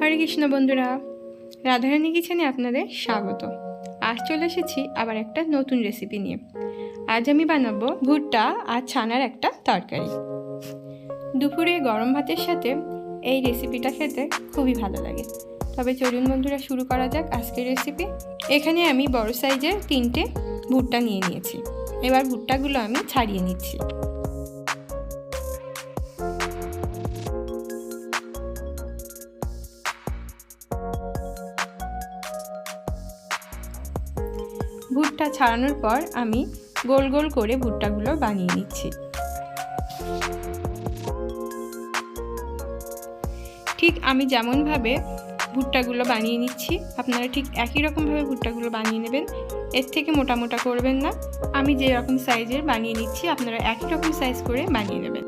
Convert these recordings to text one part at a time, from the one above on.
হরে কৃষ্ণ বন্ধুরা, রাধারানী কিচেনে আপনাদের স্বাগত। আজ চলে এসেছি আবার একটা নতুন রেসিপি নিয়ে। আজ আমি বানাবো ভুট্টা আর ছানার একটা তরকারি। দুপুরে গরম ভাতের সাথে এই রেসিপিটা খেতে খুবই ভালো লাগে। তবে চলুন বন্ধুরা, শুরু করা যাক আজকের রেসিপি। এখানে আমি বড় সাইজের 3টে ভুট্টা নিয়ে নিয়েছি। এবার ভুট্টাগুলো আমি ছাড়িয়ে নিচ্ছি। ভুট্টা ছাড়ানোর পর আমি গোল গোল করে ভুট্টাগুলো বানিয়ে নিচ্ছি। ঠিক আমি যেমনভাবে ভুট্টাগুলো বানিয়ে নিচ্ছি, আপনারা ঠিক একই রকমভাবে ভুট্টাগুলো বানিয়ে নেবেন। এর থেকে মোটা মোটা করবেন না। আমি যে রকম সাইজের বানিয়ে নিচ্ছি আপনারা একই রকম সাইজ করে বানিয়ে নেবেন।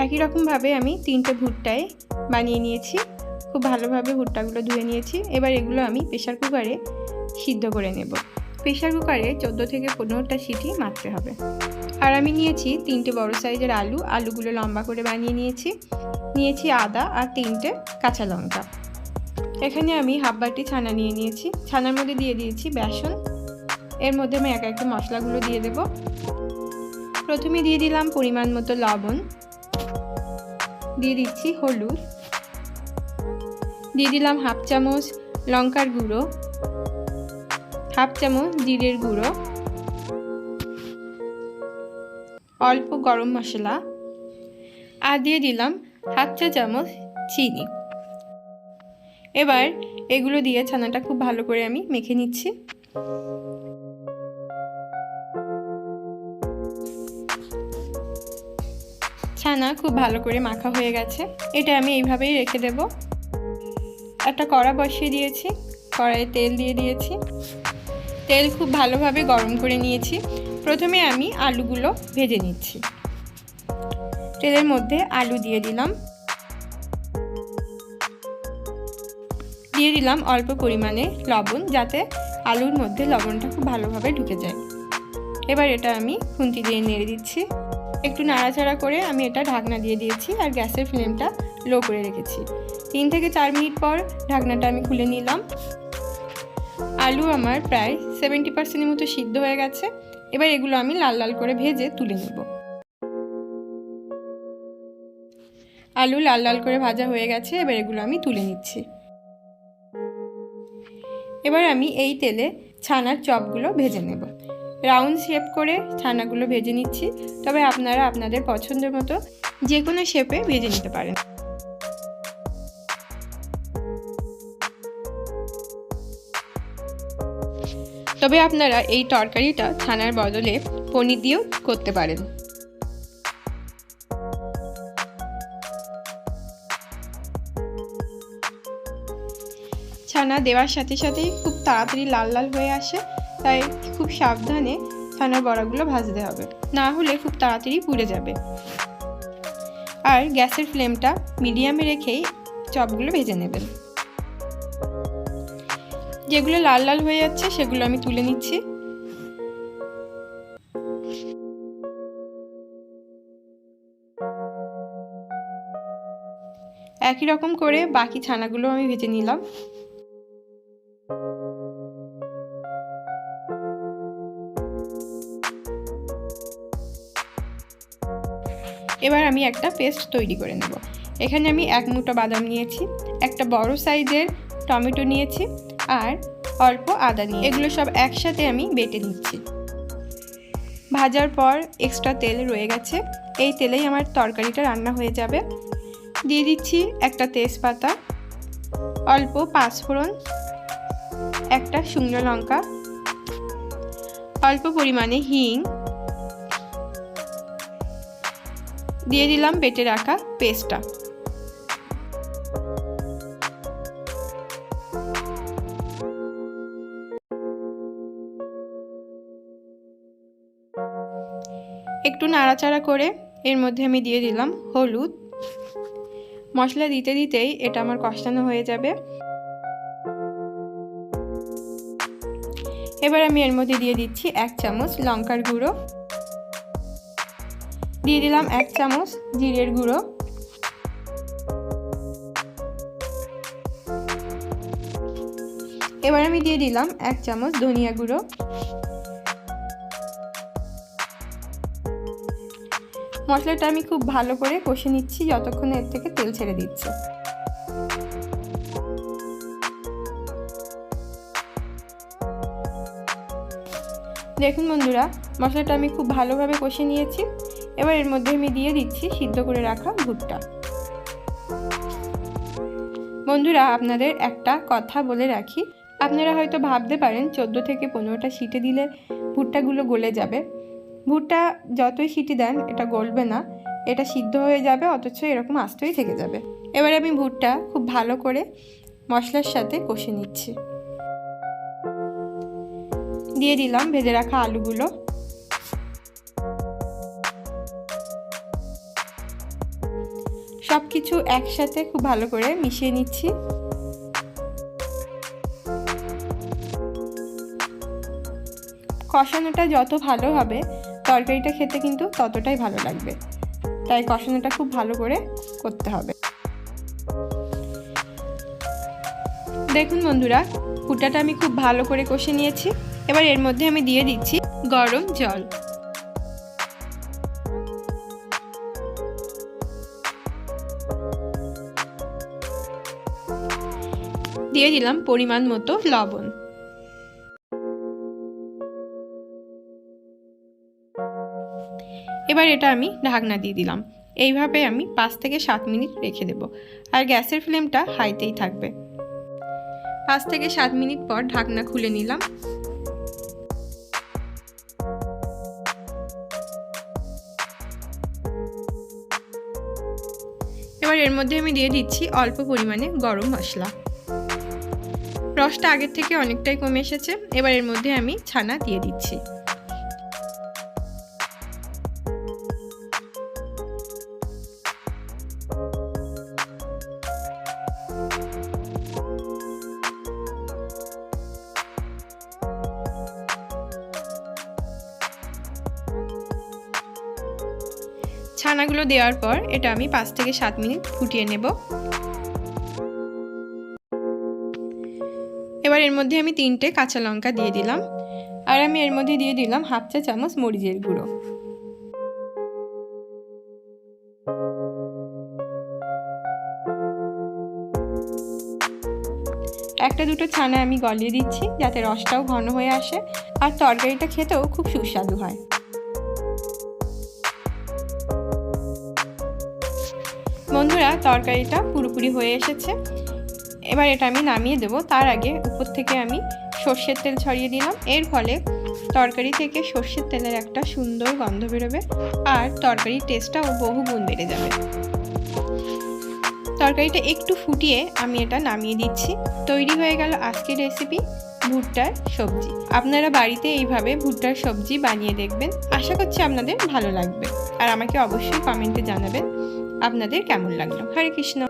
একই রকমভাবে আমি 3টে ভুট্টায় বানিয়ে নিয়েছি। খুব ভালোভাবে ভুট্টাগুলো ধুয়ে নিয়েছি। এবার এগুলো আমি প্রেসার কুকারে সিদ্ধ করে নেব। প্রেসার কুকারে 14 থেকে 15টা সিটি মারতে হবে। আর আমি নিয়েছি 3টে বড় সাইজের আলুগুলো লম্বা করে বানিয়ে নিয়েছি আদা আর 3টে কাঁচা লঙ্কা। এখানে আমি হাফ বাটি ছানা নিয়ে নিয়েছি। ছানার মধ্যে দিয়ে দিয়েছি বেসন। এর মধ্যে আমি এক একটা মশলাগুলো দিয়ে দেব। প্রথমে দিয়ে দিলাম পরিমাণ মতো লবণ, দিয়ে দিচ্ছি হলুদ, দিয়ে দিলাম হাফ চামচ লঙ্কার গুঁড়ো, হাফ চামচ জিরের গুঁড়ো, অল্প গরম মশলা আর দিয়ে দিলাম হাফ চা চামচ চিনি। এবার এগুলো দিয়ে ছানাটা খুব ভালো করে আমি মেখে নিচ্ছি। ছানা খুব ভালো করে মাখা হয়ে গেছে। এটা আমি এইভাবেই রেখে দেব। একটা কড়া বসিয়ে দিয়েছি, কড়াইয়ে তেল দিয়ে দিয়েছি। তেল খুব ভালোভাবে গরম করে নিয়েছি। প্রথমে আমি আলুগুলো ভেজে নিচ্ছি। তেলের মধ্যে আলু দিয়ে দিলাম অল্প পরিমাণে লবণ, যাতে আলুর মধ্যে লবণটা খুব ভালোভাবে ঢুকে যায়। এবার এটা আমি খুন্তি দিয়ে নেড়ে দিচ্ছি। একটু নাড়াচাড়া করে আমি এটা ঢাকনা দিয়ে দিয়েছি আর গ্যাসের ফ্লেমটা লো করে রেখেছি। 3 থেকে 4 মিনিট পর ঢাকনাটা আমি খুলে নিলাম। আলু আমার প্রায় 70% মতো সিদ্ধ হয়ে গেছে। এবার এগুলো আমি লাল লাল করে ভেজে তুলে নেব। আলু লাল লাল করে ভাজা হয়ে গেছে। এবার এগুলো আমি তুলে নিচ্ছি। এবার আমি এই তেলে ছানার চপগুলো ভেজে নেব। রাউন্ড শেপ করে ছানাগুলো ভেজে নিচ্ছি। তবে আপনারা আপনাদের পছন্দের মতো যে কোনো শেপে ভেজে নিতে পারেন। তবে আপনারা এই তরকারিটা ছানার বদলে পনির দিয়েও করতে পারেন। ছানা দেওয়ার সাথে সাথেই খুব তাড়াতাড়ি লাল লাল হয়ে আসে, তাই খুব সাবধানে ছানার বড়াগুলো ভাজতে হবে, না হলে খুব তাড়াতাড়ি পুড়ে যাবে। আর গ্যাসের ফ্লেমটা মিডিয়ামে রেখেই চপগুলো ভেজে নেবেন। যেগুলো লাল লাল হয়ে যাচ্ছে সেগুলো আমি তুলে নিচ্ছি। একই রকম করে বাকি ছানাগুলো আমি ভেজে নিলাম। এবার আমি একটা পেস্ট তৈরি করে নেব। এখানে আমি 1 মুঠো বাদাম নিয়েছি, একটা বড় সাইজের টমেটো নিয়েছি আর অল্প আদা নিয়ে এগুলো সব একসাথে আমি বেটে নিচ্ছি। ভাজার পর এক্সট্রা তেল রয়ে গেছে, এই তেলেই আমার তরকারিটা রান্না হয়ে যাবে। দিয়ে দিচ্ছি একটা তেজপাতা, অল্প পাঁচফোড়ন, একটা শুকনো লঙ্কা, অল্প পরিমাণে হিং, দিয়ে দিলাম বেটে রাখা পেস্টটা। একটু নাড়াচাড়া করে এর মধ্যে আমি দিয়ে দিলাম হলুদ মশলা দিতে দিতেই এটা আমার কষানো হয়ে যাবে। এবার আমি এর মধ্যে দিয়ে দিচ্ছি 1 চামচ লঙ্কার গুঁড়ো, দিয়ে দিলাম 1 চামচ জিরের গুঁড়ো, এবার আমি দিয়ে দিলাম 1 চামচ ধনিয়া গুঁড়ো। মশলাটা আমি খুব ভালো করে কষে নিচ্ছি যতক্ষণ এর থেকে তেল ছেড়ে দিচ্ছে। দেখুন বন্ধুরা, মশলাটা আমি খুব ভালোভাবে কষে নিয়েছি। এবার এর মধ্যে আমি দিয়ে দিচ্ছি সিদ্ধ করে রাখা ভুট্টা। বন্ধুরা, আপনাদের একটা কথা বলে রাখি, আপনারা হয়তো ভাবতে পারেন 14 থেকে 15টা সিটি দিলে ভুট্টাগুলো গলে যাবে। ভুট্টা যতই সিটি দেন এটা গলবে না, এটা সিদ্ধ হয়ে যাবে, অথচ এরকম আস্তই থেকে যাবে। এবার আমি ভুট্টা খুব ভালো করে মশলার সাথে কষে নিচ্ছি। দিয়ে দিলাম ভেজে রাখা আলুগুলো, সব কিছু একসাথে খুব ভালো করে মিশিয়ে নিচ্ছি। কষানোটা যত ভালো হবে তরকারিটা খেতে কিন্তু ততটাই ভালো লাগবে, তাই কষানোটা খুব ভালো করে করতে হবে। দেখুন বন্ধুরা, ভুট্টাটা আমি খুব ভালো করে কষে নিয়েছি। এবার এর মধ্যে আমি দিয়ে দিচ্ছি গরম জল। দিয়ে দিলাম পরিমাণ মতো লবণ। এবার এটা আমি ঢাকনা দিয়ে দিলাম। এইভাবে আমি 5 থেকে 7 মিনিট রেখে দেব, আর গ্যাসের ফ্লেমটা হাইতেই থাকবে। 5 থেকে 7 মিনিট পর ঢাকনা খুলে নিলাম। এবার এর মধ্যে আমি দিয়ে দিচ্ছি অল্প পরিমাণে গরম মশলা। রসটা আগের থেকে অনেকটাই কমে এসেছে। এবার এর মধ্যে আমি ছানা দিয়ে দিচ্ছি। ছানাগুলো দেওয়ার পর এটা আমি 5 থেকে 7 মিনিট ফুটিয়ে নেব। এবার এর মধ্যে আমি 3টে কাঁচা লঙ্কা দিয়ে দিলাম, আর আমি এর মধ্যে দিয়ে দিলাম 1/2 চা চামচ মরিচের গুঁড়ো। একটা দুটো ছানা আমি গলিয়ে দিচ্ছি যাতে রসটাও ঘন হয়ে আসে আর তরকারিটা খেতেও খুব সুস্বাদু হয়। বন্ধুরা, তরকারিটা পুরোপুরি হয়ে এসেছে। এবার এটা আমি নামিয়ে দেব। তার আগে উপর থেকে আমি সর্ষের তেল ছড়িয়ে দিলাম। এর ফলে তরকারি থেকে সর্ষের তেলের একটা সুন্দর গন্ধ বেরোবে আর তরকারির টেস্টটাও বহুগুণ বেড়ে যাবে। তরকারিটা একটু ফুটিয়ে আমি এটা নামিয়ে দিচ্ছি। তৈরি হয়ে গেল আজকের রেসিপি ভুট্টার সবজি। আপনারা বাড়িতে এইভাবে ভুট্টার সবজি বানিয়ে দেখবেন, আশা করছি আপনাদের ভালো লাগবে। আর আমাকে অবশ্যই কমেন্টে জানাবেন আপনাদের কেমন লাগলো। হরে কৃষ্ণ।